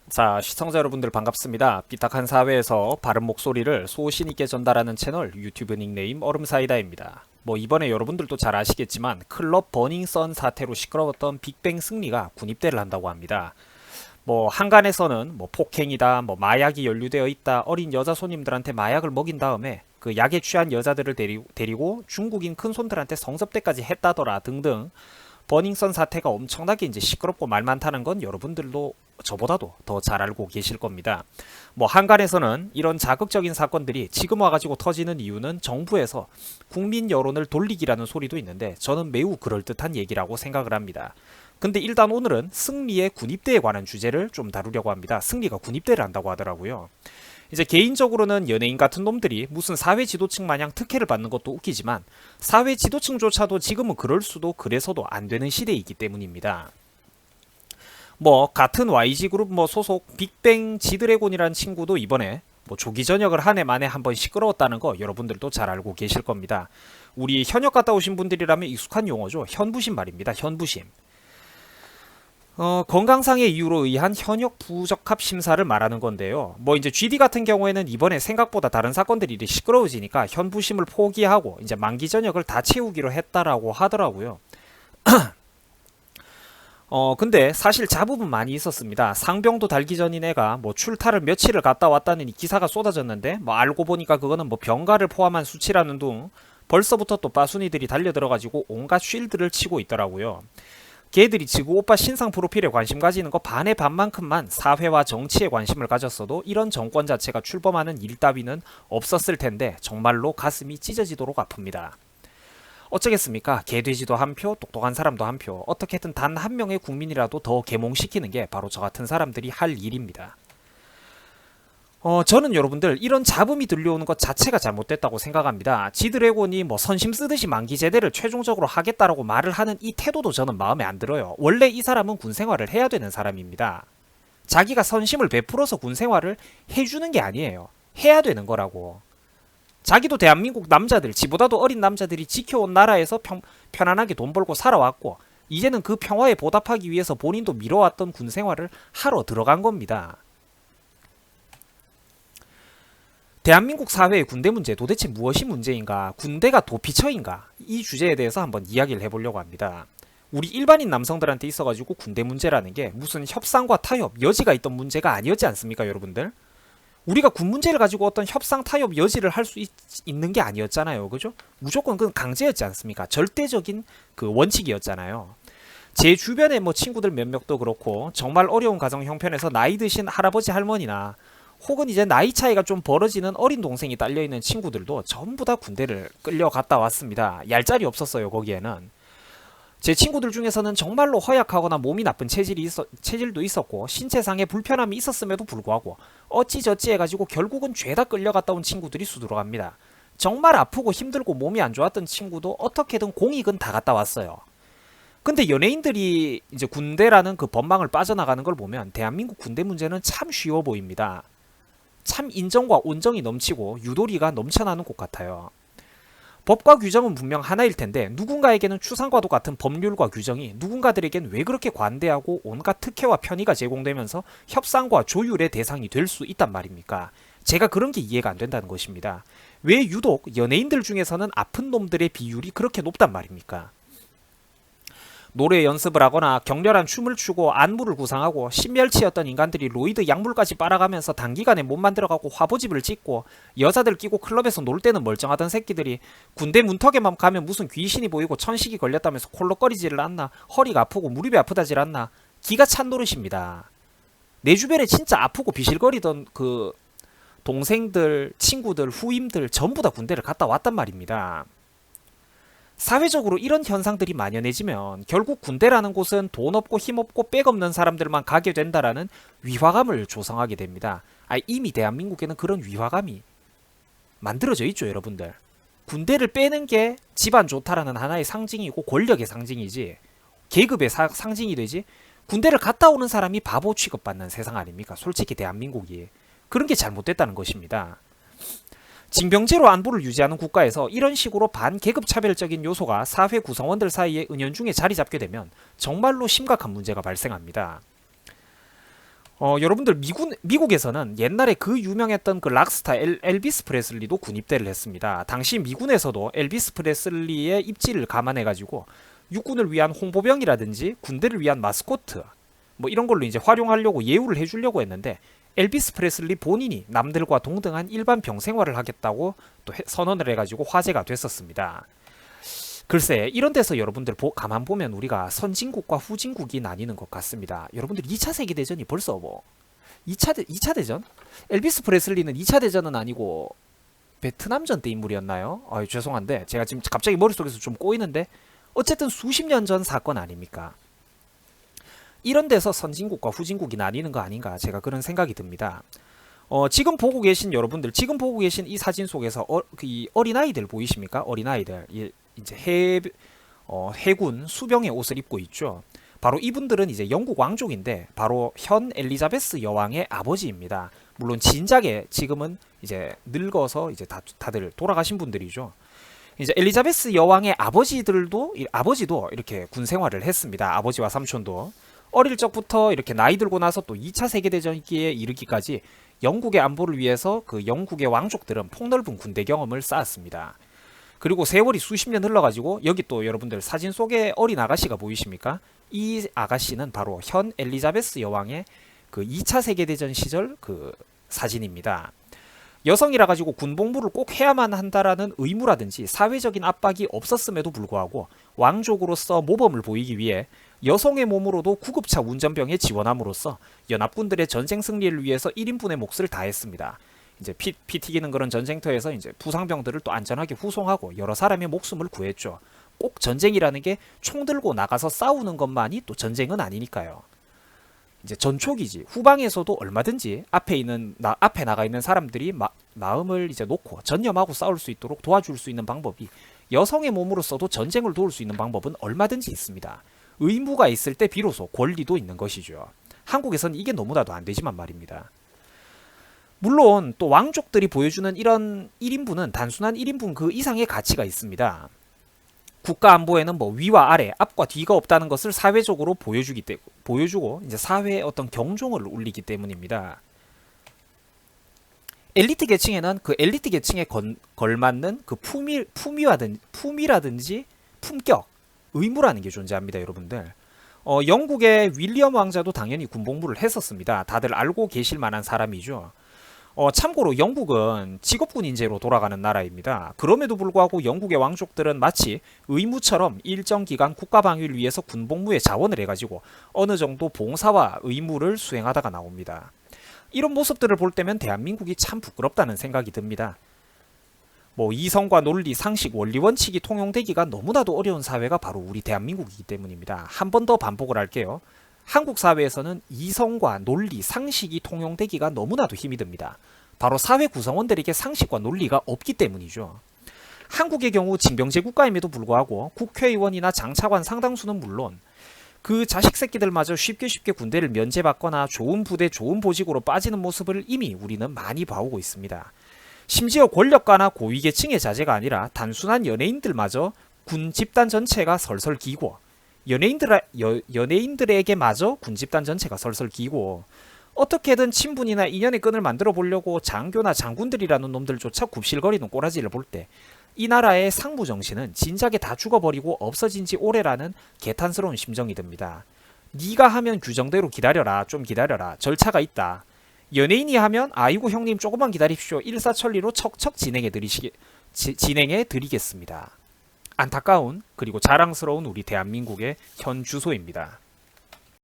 자, 시청자 여러분들 반갑습니다. 삐딱한 사회에서 바른 목소리를 소신 있게 전달하는 채널 유튜브 닉네임 얼음사이다입니다. 이번에 여러분들도 잘 아시겠지만 클럽 버닝썬 사태로 시끄러웠던 빅뱅 승리가 군입대를 한다고 합니다. 한간에서는 폭행이다, 마약이 연루되어 있다, 어린 여자 손님들한테 마약을 먹인 다음에 그 약에 취한 여자들을 데리고 중국인 큰손들한테 성접대까지 했다더라 등등 버닝썬 사태가 엄청나게 이제 시끄럽고 말 많다는 건 여러분들도 저보다도 더 잘 알고 계실 겁니다. 한간에서는 이런 자극적인 사건들이 지금 와가지고 터지는 이유는 정부에서 국민 여론을 돌리기라는 소리도 있는데 저는 매우 그럴듯한 얘기라고 생각을 합니다. 근데 일단 오늘은 승리의 군입대에 관한 주제를 좀 다루려고 합니다. 승리가 군입대를 한다고 하더라고요. 이제 개인적으로는 연예인 같은 놈들이 무슨 사회 지도층 마냥 특혜를 받는 것도 웃기지만 사회 지도층조차도 지금은 그럴 수도 그래서도 안 되는 시대이기 때문입니다. 같은 YG그룹 소속 빅뱅 지드래곤이라는 친구도 이번에 조기 전역을 한 해 만에 한번 시끄러웠다는 거 여러분들도 잘 알고 계실 겁니다. 우리 현역 갔다 오신 분들이라면 익숙한 용어죠. 현부심 말입니다. 현부심. 건강상의 이유로 의한 현역 부적합 심사를 말하는 건데요. 이제 GD 같은 경우에는 이번에 생각보다 다른 사건들이 시끄러워지니까 현부심을 포기하고 이제 만기 전역을 다 채우기로 했다라고 하더라고요. 근데 사실 잡음은 많이 있었습니다. 상병도 달기 전인 애가 출타를 며칠을 갔다 왔다는 이 기사가 쏟아졌는데 알고 보니까 그거는 병가를 포함한 수치라는 둥 벌써부터 또 빠순이들이 달려들어가지고 온갖 쉴드를 치고 있더라고요. 걔들이 지구 오빠 신상 프로필에 관심 가지는 거 반의 반만큼만 사회와 정치에 관심을 가졌어도 이런 정권 자체가 출범하는 일 따위는 없었을 텐데 정말로 가슴이 찢어지도록 아픕니다. 어쩌겠습니까? 개돼지도 한 표, 똑똑한 사람도 한 표. 어떻게든 단 한 명의 국민이라도 더 계몽시키는 게 바로 저 같은 사람들이 할 일입니다. 저는 여러분들 이런 잡음이 들려오는 것 자체가 잘못됐다고 생각합니다. 지드래곤이 선심 쓰듯이 만기 제대를 최종적으로 하겠다라고 말을 하는 이 태도도 저는 마음에 안 들어요. 원래 이 사람은 군 생활을 해야 되는 사람입니다. 자기가 선심을 베풀어서 군 생활을 해주는 게 아니에요. 해야 되는 거라고. 자기도 대한민국 남자들, 지보다도 어린 남자들이 지켜온 나라에서 편안하게 돈 벌고 살아왔고 이제는 그 평화에 보답하기 위해서 본인도 미뤄왔던 군 생활을 하러 들어간 겁니다. 대한민국 사회의 군대 문제 도대체 무엇이 문제인가? 군대가 도피처인가? 이 주제에 대해서 한번 이야기를 해보려고 합니다. 우리 일반인 남성들한테 있어가지고 군대 문제라는 게 무슨 협상과 타협, 여지가 있던 문제가 아니었지 않습니까, 여러분들? 우리가 군 문제를 가지고 어떤 협상, 타협, 여지를 할 수 있는 게 아니었잖아요, 그죠? 무조건 그건 강제였지 않습니까? 절대적인 그 원칙이었잖아요. 제 주변에 친구들 몇몇도 그렇고 정말 어려운 가정 형편에서 나이 드신 할아버지 할머니나 혹은 이제 나이 차이가 좀 벌어지는 어린 동생이 딸려있는 친구들도 전부 다 군대를 끌려갔다 왔습니다. 얄짤이 없었어요, 거기에는. 제 친구들 중에서는 정말로 허약하거나 몸이 나쁜 체질도 있었고 신체상의 불편함이 있었음에도 불구하고 어찌저찌 해가지고 결국은 죄다 끌려갔다 온 친구들이 수두룩합니다. 정말 아프고 힘들고 몸이 안 좋았던 친구도 어떻게든 공익은 다 갔다 왔어요. 근데 연예인들이 이제 군대라는 그 법망을 빠져나가는 걸 보면 대한민국 군대 문제는 참 쉬워 보입니다. 참 인정과 온정이 넘치고 유도리가 넘쳐나는 곳 같아요. 법과 규정은 분명 하나일 텐데 누군가에게는 추상과도 같은 법률과 규정이 누군가들에겐 왜 그렇게 관대하고 온갖 특혜와 편의가 제공되면서 협상과 조율의 대상이 될 수 있단 말입니까? 제가 그런 게 이해가 안 된다는 것입니다. 왜 유독 연예인들 중에서는 아픈 놈들의 비율이 그렇게 높단 말입니까? 노래 연습을 하거나 격렬한 춤을 추고 안무를 구상하고 신멸치였던 인간들이 로이드 약물까지 빨아가면서 단기간에 못 만들어가고 화보집을 찍고 여자들 끼고 클럽에서 놀 때는 멀쩡하던 새끼들이 군대 문턱에만 가면 무슨 귀신이 보이고 천식이 걸렸다면서 콜록거리지를 않나, 허리가 아프고 무릎이 아프다질 않나, 기가 찬 노릇입니다. 내 주변에 진짜 아프고 비실거리던 그 동생들, 친구들, 후임들 전부 다 군대를 갔다 왔단 말입니다. 사회적으로 이런 현상들이 만연해지면 결국 군대라는 곳은 돈 없고 힘 없고 빽 없는 사람들만 가게 된다라는 위화감을 조성하게 됩니다. 이미 대한민국에는 그런 위화감이 만들어져 있죠, 여러분들. 군대를 빼는 게 집안 좋다라는 하나의 상징이고 권력의 상징이지 계급의 상징이 되지 군대를 갔다 오는 사람이 바보 취급받는 세상 아닙니까? 솔직히 대한민국이. 그런 게 잘못됐다는 것입니다. 징병제로 안보를 유지하는 국가에서 이런 식으로 반계급차별적인 요소가 사회 구성원들 사이에 은연중에 자리 잡게 되면 정말로 심각한 문제가 발생합니다. 여러분들 미국에서는 옛날에 그 유명했던 그 락스타 엘비스 프레슬리도 군입대를 했습니다. 당시 미군에서도 엘비스 프레슬리의 입지를 감안해가지고 육군을 위한 홍보병이라든지 군대를 위한 마스코트 뭐 이런 걸로 이제 활용하려고 예우를 해주려고 했는데 엘비스 프레슬리 본인이 남들과 동등한 일반 병생활을 하겠다고 또 선언을 해가지고 화제가 됐었습니다. 글쎄 이런 데서 여러분들 가만 보면 우리가 선진국과 후진국이 나뉘는 것 같습니다. 여러분들 2차 세계대전이 벌써 뭐 2차 대전? 엘비스 프레슬리는 2차 대전은 아니고 베트남전 때 인물이었나요? 죄송한데 제가 지금 갑자기 머릿속에서 좀 꼬이는데 어쨌든 수십 년 전 사건 아닙니까? 이런 데서 선진국과 후진국이 나뉘는 거 아닌가 제가 그런 생각이 듭니다. 지금 보고 계신 여러분들, 지금 보고 계신 이 사진 속에서 이 어린아이들 보이십니까? 어린아이들. 이제 해군 수병의 옷을 입고 있죠. 바로 이분들은 이제 영국 왕족인데 바로 현 엘리자베스 여왕의 아버지입니다. 물론 진작에 지금은 이제 늙어서 이제 다들 돌아가신 분들이죠. 이제 엘리자베스 여왕의 아버지도 이렇게 군 생활을 했습니다. 아버지와 삼촌도. 어릴 적부터 이렇게 나이 들고 나서 또 2차 세계대전기에 이르기까지 영국의 안보를 위해서 그 영국의 왕족들은 폭넓은 군대 경험을 쌓았습니다. 그리고 세월이 수십 년 흘러가지고 여기 또 여러분들 사진 속에 어린 아가씨가 보이십니까? 이 아가씨는 바로 현 엘리자베스 여왕의 그 2차 세계대전 시절 그 사진입니다. 여성이라 가지고 군복무를 꼭 해야만 한다라는 의무라든지 사회적인 압박이 없었음에도 불구하고 왕족으로서 모범을 보이기 위해 여성의 몸으로도 구급차 운전병에 지원함으로써 연합군들의 전쟁 승리를 위해서 1인분의 몫을 다했습니다. 이제 피 튀기는 그런 전쟁터에서 이제 부상병들을 또 안전하게 후송하고 여러 사람의 목숨을 구했죠. 꼭 전쟁이라는 게 총 들고 나가서 싸우는 것만이 또 전쟁은 아니니까요. 이제 전초기지. 후방에서도 얼마든지 앞에 나가 있는 사람들이 마음을 이제 놓고 전념하고 싸울 수 있도록 도와줄 수 있는 방법이 여성의 몸으로서도 전쟁을 도울 수 있는 방법은 얼마든지 있습니다. 의무가 있을 때 비로소 권리도 있는 것이죠. 한국에서는 이게 너무나도 안 되지만 말입니다. 물론 또 왕족들이 보여주는 이런 1인분은 단순한 1인분 그 이상의 가치가 있습니다. 국가 안보에는 뭐 위와 아래, 앞과 뒤가 없다는 것을 사회적으로 보여주고 이제 사회의 어떤 경종을 울리기 때문입니다. 엘리트 계층에는 그 엘리트 계층에 걸맞는 그 품위라든지 품격, 의무라는 게 존재합니다, 여러분들. 영국의 윌리엄 왕자도 당연히 군복무를 했었습니다. 다들 알고 계실 만한 사람이죠. 참고로 영국은 직업군인제로 돌아가는 나라입니다. 그럼에도 불구하고 영국의 왕족들은 마치 의무처럼 일정 기간 국가 방위를 위해서 군복무에 자원을 해가지고 어느 정도 봉사와 의무를 수행하다가 나옵니다. 이런 모습들을 볼 때면 대한민국이 참 부끄럽다는 생각이 듭니다. 뭐 이성과 논리, 상식, 원리, 원칙이 통용되기가 너무나도 어려운 사회가 바로 우리 대한민국이기 때문입니다. 한 번 더 반복을 할게요. 한국 사회에서는 이성과 논리, 상식이 통용되기가 너무나도 힘이 듭니다. 바로 사회 구성원들에게 상식과 논리가 없기 때문이죠. 한국의 경우 징병제 국가임에도 불구하고 국회의원이나 장차관 상당수는 물론 그 자식 새끼들마저 쉽게 군대를 면제받거나 좋은 부대, 좋은 보직으로 빠지는 모습을 이미 우리는 많이 봐오고 있습니다. 심지어 권력가나 고위계층의 자제가 아니라 단순한 연예인들마저 군 집단 전체가 설설 기고 연예인들에게마저 군집단 전체가 설설 기고 어떻게든 친분이나 인연의 끈을 만들어 보려고 장교나 장군들이라는 놈들조차 굽실거리는 꼬라지를 볼 때 이 나라의 상무 정신은 진작에 다 죽어버리고 없어진 지 오래라는 개탄스러운 심정이 듭니다. 네가 하면 규정대로 기다려라, 좀 기다려라, 절차가 있다. 연예인이 하면 아이고 형님 조금만 기다립시오, 일사천리로 척척 진행해 드리겠습니다. 안타까운 그리고 자랑스러운 우리 대한민국의 현 주소입니다.